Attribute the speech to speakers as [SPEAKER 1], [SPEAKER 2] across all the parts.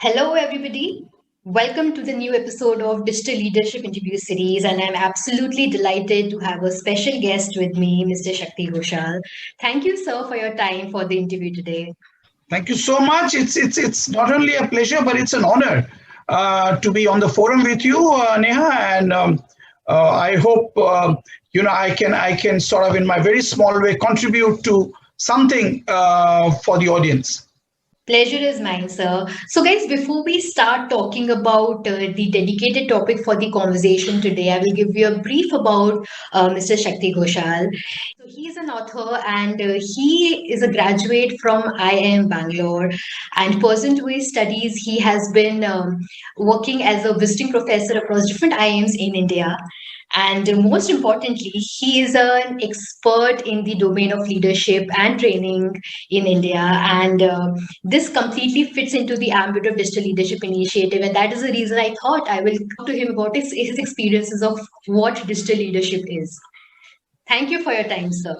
[SPEAKER 1] Hello, everybody. Welcome to the new episode of Digital Leadership Interview Series, and I'm absolutely delighted to have a special guest with me, Mr. Shakti Ghosal. Thank you, sir, for your time for the interview today.
[SPEAKER 2] Thank you so much. It's not only a pleasure, but it's an honor to be on the forum with you, Neha. And I hope I can sort of in my very small way contribute to something for the audience.
[SPEAKER 1] Pleasure is mine, sir. So, guys, before we start talking about the dedicated topic for the conversation today, I will give you a brief about Mr. Shakti Ghosal. So, he is an author and he is a graduate from IIM Bangalore. And pursuant to his studies, he has been working as a visiting professor across different IIMs in India. And most importantly, he is an expert in the domain of leadership and training in India. And this completely fits into the ambit of digital leadership initiative. And that is the reason I thought I will talk to him about his experiences of what digital leadership is. Thank you for your time, sir.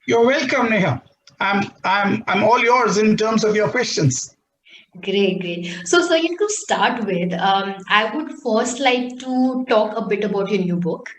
[SPEAKER 2] You're welcome, Neha. I'm all yours in terms of your questions.
[SPEAKER 1] Great, great. So, sir, to start with, I would first like to talk a bit about your new book.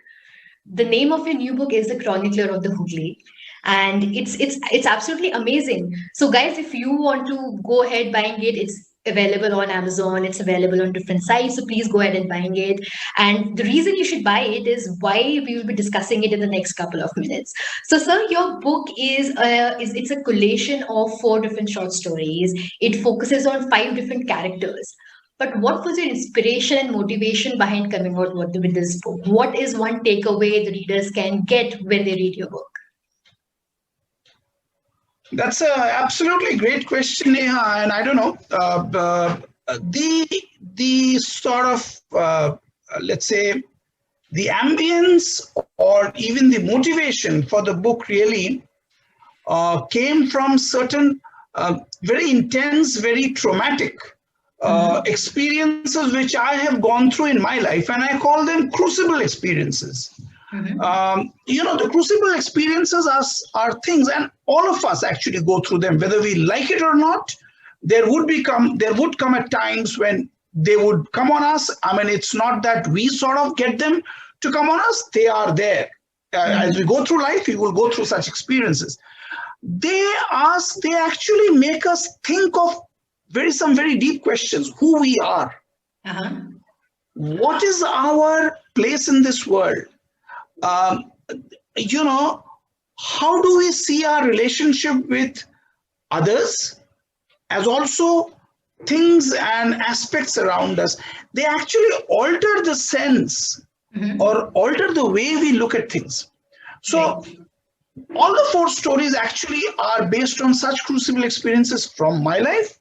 [SPEAKER 1] The name of your new book is The Chronicler of the Hooghly, and it's absolutely amazing. So, guys, if you want to go ahead buying it, it's available on Amazon. It's available on different sites. So please go ahead and buying it. And the reason you should buy it is why we will be discussing it in the next couple of minutes. So, sir, your book is it's a collation of 4 different short stories. It focuses on 5 different characters. But what was your inspiration and motivation behind coming out with this book? What is one takeaway the readers can get when they read your book?
[SPEAKER 2] That's a absolutely great question, Neha. And I don't know the sort of let's say the ambience or even the motivation for the book really came from certain very intense, very traumatic experiences which I have gone through in my life, and I call them crucible experiences. The crucible experiences are things, and all of us actually go through them, whether we like it or not. There would come at times when they would come on us. I mean, it's not that we sort of get them to come on us; they are there. As we go through life, we will go through such experiences. They actually make us think of some very deep questions: who we are, what is our place in this world. How do we see our relationship with others as also things and aspects around us? They actually alter the sense or alter the way we look at things. So all the 4 stories actually are based on such crucible experiences from my life.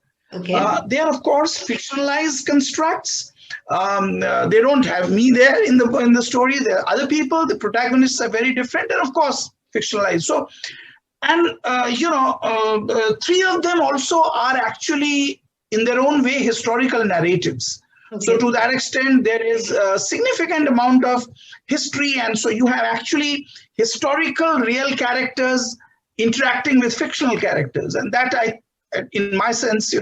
[SPEAKER 2] They are, of course, fictionalized constructs. They don't have me there in the story. There are other people. The protagonists are very different, and of course, fictionalized. So, and 3 of them also are actually, in their own way, historical narratives. So, to that extent, there is a significant amount of history, and so you have actually historical, real characters interacting with fictional characters, and that in my sense,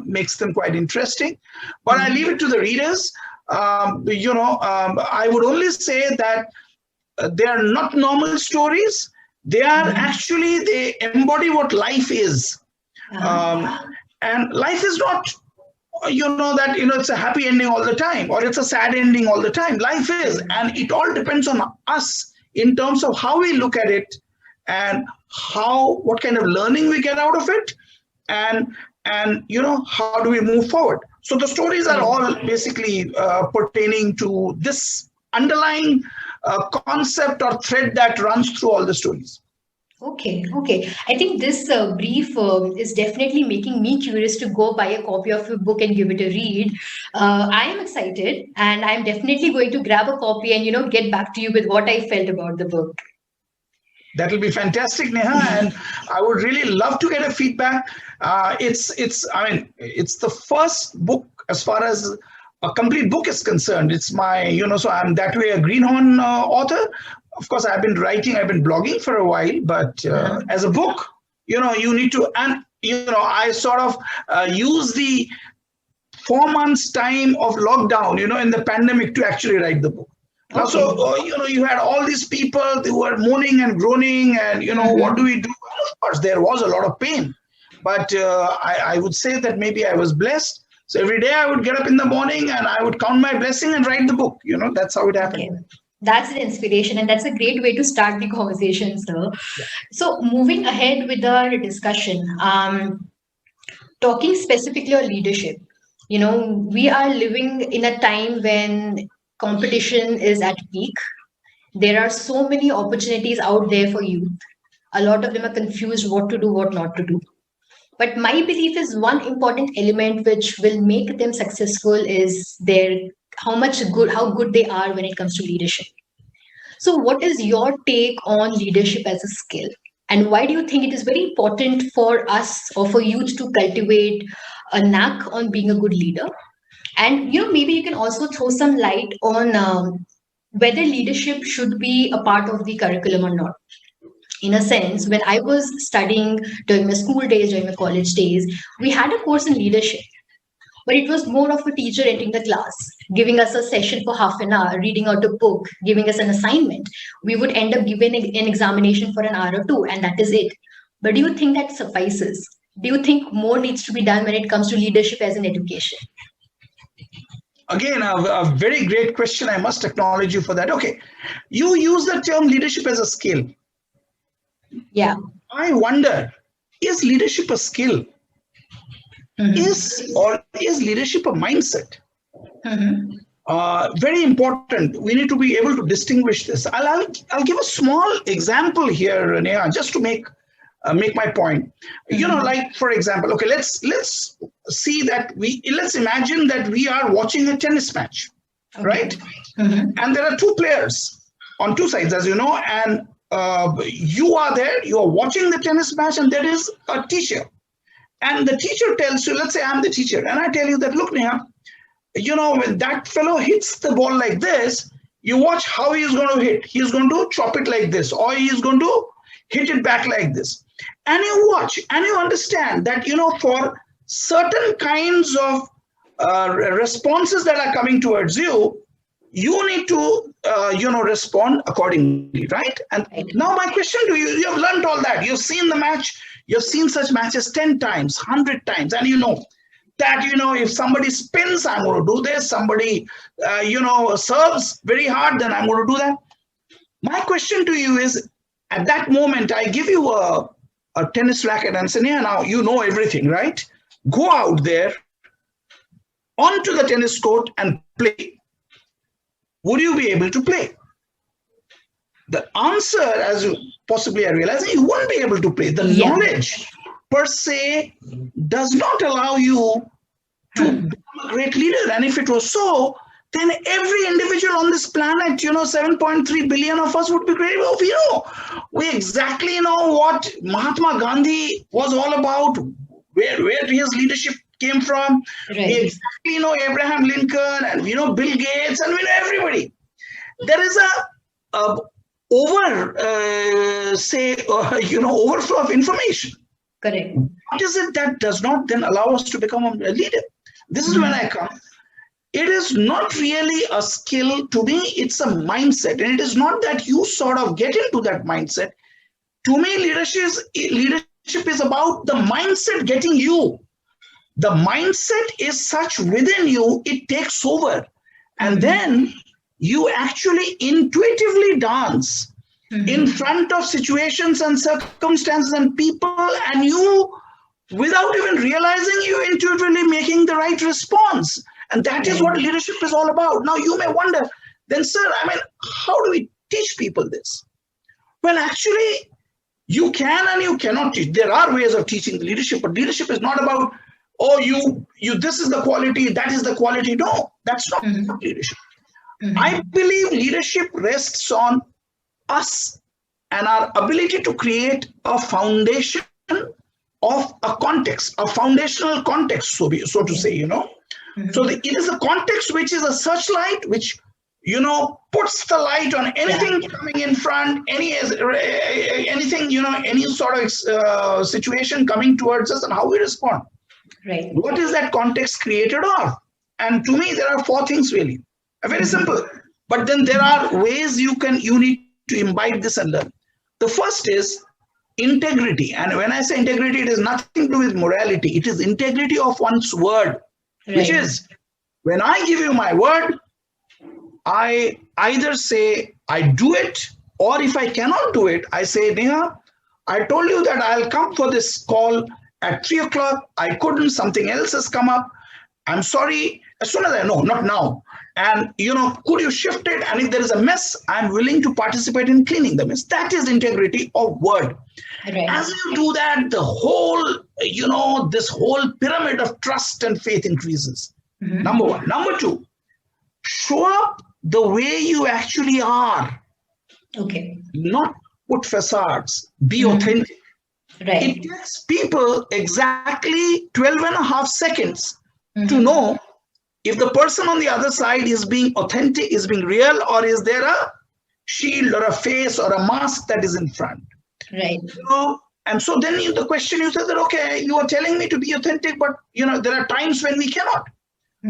[SPEAKER 2] makes them quite interesting. But I leave it to the readers. I would only say that they are not normal stories. They are actually, they embody what life is. And life is not, it's a happy ending all the time, or it's a sad ending all the time. Life is, and it all depends on us in terms of how we look at it and what kind of learning we get out of it. And how do we move forward? So the stories are all basically pertaining to this underlying concept or thread that runs through all the stories.
[SPEAKER 1] Okay. I think this brief is definitely making me curious to go buy a copy of your book and give it a read. I am excited, and I'm definitely going to grab a copy and get back to you with what I felt about the book.
[SPEAKER 2] That will be fantastic, Neha, and I would really love to get a feedback. It's the first book as far as a complete book is concerned. It's my, so I'm that way a greenhorn author. Of course, I've been blogging for a while, but as a book, you need to, and I sort of use the 4 months time of lockdown, in the pandemic to actually write the book. Now,
[SPEAKER 1] Okay.
[SPEAKER 2] so, you had all these people who were moaning and groaning and, what do we do? And of course, there was a lot of pain. But I would say that maybe I was blessed. So every day I would get up in the morning and I would count my blessing and write the book. That's how it happened.
[SPEAKER 1] Okay. That's an inspiration, and that's a great way to start the conversation, sir. So, moving ahead with our discussion, talking specifically on leadership, we are living in a time when competition is at peak. There are so many opportunities out there for youth. A lot of them are confused what to do, what not to do. But my belief is one important element which will make them successful is their how good they are when it comes to leadership. So, what is your take on leadership as a skill? And why do you think it is very important for us or for youth to cultivate a knack on being a good leader? And maybe you can also throw some light on whether leadership should be a part of the curriculum or not. In a sense, when I was studying during my school days, during my college days, we had a course in leadership, but it was more of a teacher entering the class, giving us a session for half an hour, reading out a book, giving us an assignment. We would end up giving an examination for an hour or two, and that is it. But do you think that suffices? Do you think more needs to be done when it comes to leadership as an education?
[SPEAKER 2] Again, a very great question. I must acknowledge you for that. Okay. You use the term leadership as a skill.
[SPEAKER 1] Yeah.
[SPEAKER 2] I wonder, is leadership a skill? Is leadership a mindset? Very important. We need to be able to distinguish this. I'll give a small example here, Neha, just to make my point. Like for example, okay, let's see that let's imagine that we are watching a tennis match, right? And there are two players on two sides, as you know, and you are there, you are watching the tennis match, and there is a teacher. And the teacher tells you, let's say I'm the teacher, and I tell you that, look, Neha, when that fellow hits the ball like this, you watch how he is going to hit. He's going to chop it like this, or he's going to hit it back like this. And you watch, and you understand that, for certain kinds of responses that are coming towards you, you need to, respond accordingly, right? And now my question to you, you have learned all that. You've seen the match. You've seen such matches 10 times, 100 times, and you know that, if somebody spins, I'm going to do this. Somebody, serves very hard, then I'm going to do that. My question to you is, at that moment, I give you a tennis racket and say, yeah, now you know everything, right? Go out there onto the tennis court and play. Would you be able to play? The answer, as you possibly are realizing, you won't be able to play. The knowledge per se does not allow you to become a great leader. And if it was so, then every individual on this planet, 7.3 billion of us would be great. We exactly know what Mahatma Gandhi was all about, where his leadership came from. Right. We exactly know Abraham Lincoln, and we know Bill Gates, and we know everybody. There is a overflow of information.
[SPEAKER 1] Correct.
[SPEAKER 2] What is it that does not then allow us to become a leader? This is when I come. It is not really a skill to me. It's a mindset. And it is not that you sort of get into that mindset. To me, leadership is about the mindset getting you. The mindset is such within you, it takes over. And then you actually intuitively dance in front of situations and circumstances and people, and you, without even realizing, you intuitively making the right response. And that is what leadership is all about. Now, you may wonder, then, sir, how do we teach people this? Well, actually, you can and you cannot teach. There are ways of teaching leadership, but leadership is not about, this is the quality, that is the quality. No, that's not leadership. I believe leadership rests on us and our ability to create a foundation of a context, a foundational context, so to say, So it is a context which is a searchlight, which, puts the light on anything coming in front, anything, any sort of situation coming towards us and how we respond.
[SPEAKER 1] Right.
[SPEAKER 2] What is that context created of? And to me, there are four things really. Very simple. But then there are ways you need to imbibe this and learn. The first is integrity. And when I say integrity, it is nothing to do with morality. It is integrity of one's word, which
[SPEAKER 1] Right.
[SPEAKER 2] is when I give you my word, I either say I do it, or if I cannot do it, I say, Neha, I told you that I'll come for this call at 3 o'clock. I couldn't, something else has come up. I'm sorry. As soon as I know, not now. And, could you shift it? And if there is a mess, I'm willing to participate in cleaning the mess. That is integrity of word.
[SPEAKER 1] Right.
[SPEAKER 2] As you do that, the whole, this whole pyramid of trust and faith increases. Number one. Number two, show up the way you actually are.
[SPEAKER 1] Okay.
[SPEAKER 2] Not put facades. Be authentic.
[SPEAKER 1] Right.
[SPEAKER 2] It takes people exactly 12 and a half seconds to know if the person on the other side is being authentic, is being real, or is there a shield or a face or a mask that is in front.
[SPEAKER 1] Right.
[SPEAKER 2] And so then the question you said that, okay, you are telling me to be authentic, but there are times when we cannot.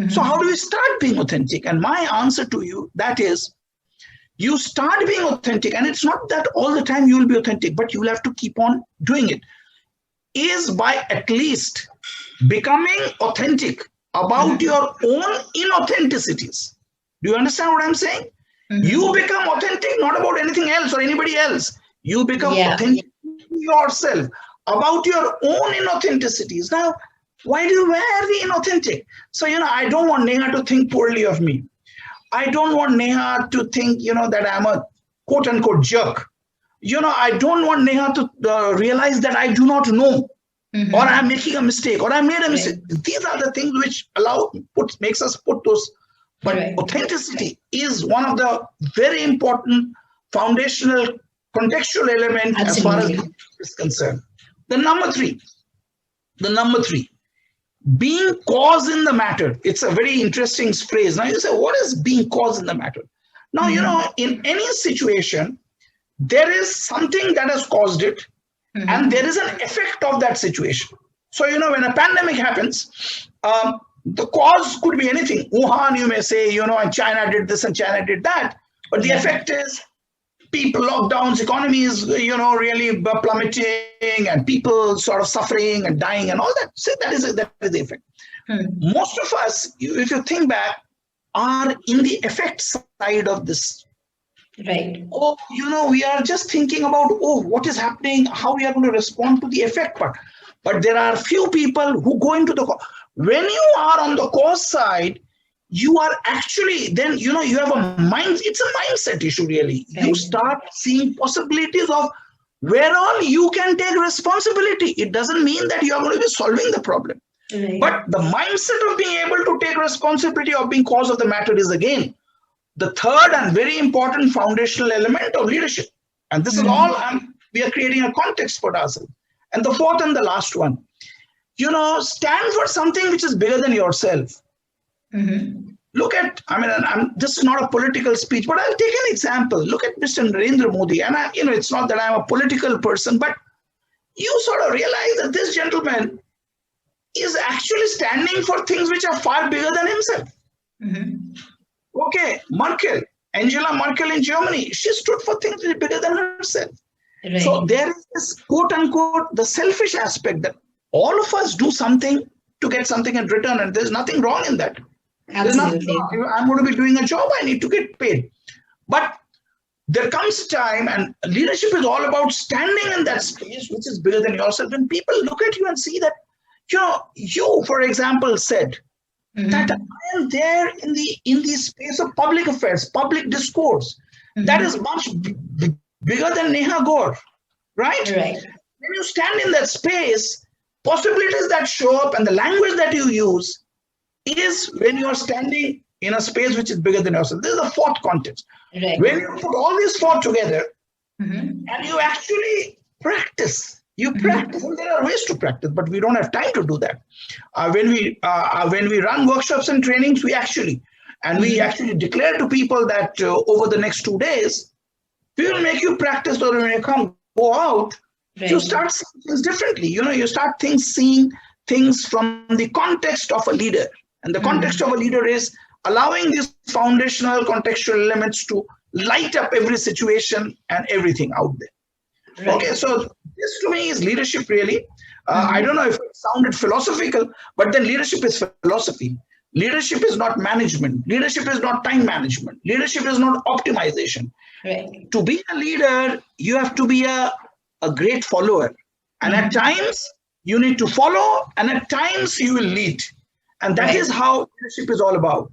[SPEAKER 2] So how do we start being authentic? And my answer to you, that is, you start being authentic, and it's not that all the time you will be authentic, but you will have to keep on doing it, is by at least becoming authentic about your own inauthenticities. Do you understand what I'm saying? You become authentic not about anything else or anybody else. You become authentic to yourself about your own inauthenticities. Now, why do you wear the inauthentic? So, I don't want Neha to think poorly of me. I don't want Neha to think, that I'm a quote unquote jerk. I don't want Neha to realize that I do not know, or I'm making a mistake, or I made a mistake. These are the things which makes us put those. But authenticity is one of the very important foundational contextual element as far as is concerned. The number three, being cause in the matter. It's a very interesting phrase. Now you say, what is being cause in the matter? Now, in any situation, there is something that has caused it, and there is an effect of that situation. So, when a pandemic happens, the cause could be anything. Wuhan, you may say, and China did this and China did that. But the effect is people, lockdowns, economies, really plummeting, and people sort of suffering and dying and all that. So that is the effect. Most of us, if you think back, are in the effect side of this.
[SPEAKER 1] Right.
[SPEAKER 2] Oh, we are just thinking about, what is happening, how we are going to respond to the effect part. But there are few people who go into the cause. When you are on the cause side, you are actually, then, you have a mind, it's a mindset issue really. Right. You start seeing possibilities of where all you can take responsibility. It doesn't mean that you are going to be solving the problem. Right. But the mindset of being able to take responsibility of being cause of the matter is again the third and very important foundational element of leadership. And this is all, we are creating a context for ourselves. And the fourth and the last one, stand for something which is bigger than yourself. Look at, this is not a political speech, but I'll take an example. Look at Mr. Narendra Modi. And it's not that I'm a political person, but you sort of realize that this gentleman is actually standing for things which are far bigger than himself. Okay, Angela Merkel in Germany, she stood for things which are bigger than herself. Right. So there is this quote unquote, the selfish aspect that all of us do something to get something in return, and there's nothing wrong in that.
[SPEAKER 1] Absolutely.
[SPEAKER 2] I'm going to be doing a job, I need to get paid. But there comes a time, and leadership is all about standing in that space which is bigger than yourself. When people look at you and see that, you, for example, said that I am there in the space of public affairs, public discourse. That is much bigger than Neha Gour, right? When you stand in that space, possibilities that show up and the language that you use is when you are standing in a space which is bigger than yourself. This is the fourth context. Right. When you put all these four together and you actually practice, practice, and there are ways to practice, but we don't have time to do that. When we run workshops and trainings, we actually declare to people that over the next 2 days, we will make you practice, or when you go out, you start seeing things differently. You start seeing things from the context of a leader. And the context of a leader is allowing these foundational contextual elements to light up every situation and everything out there.
[SPEAKER 1] Right.
[SPEAKER 2] Okay, so this to me is leadership really. I don't know if it sounded philosophical, but then leadership is philosophy. Leadership is not management. Leadership is not time management. Leadership is not optimization.
[SPEAKER 1] Right.
[SPEAKER 2] To be a leader, you have to be a great follower. And at times, you need to follow, and at times, you will lead. And that is how leadership is all about.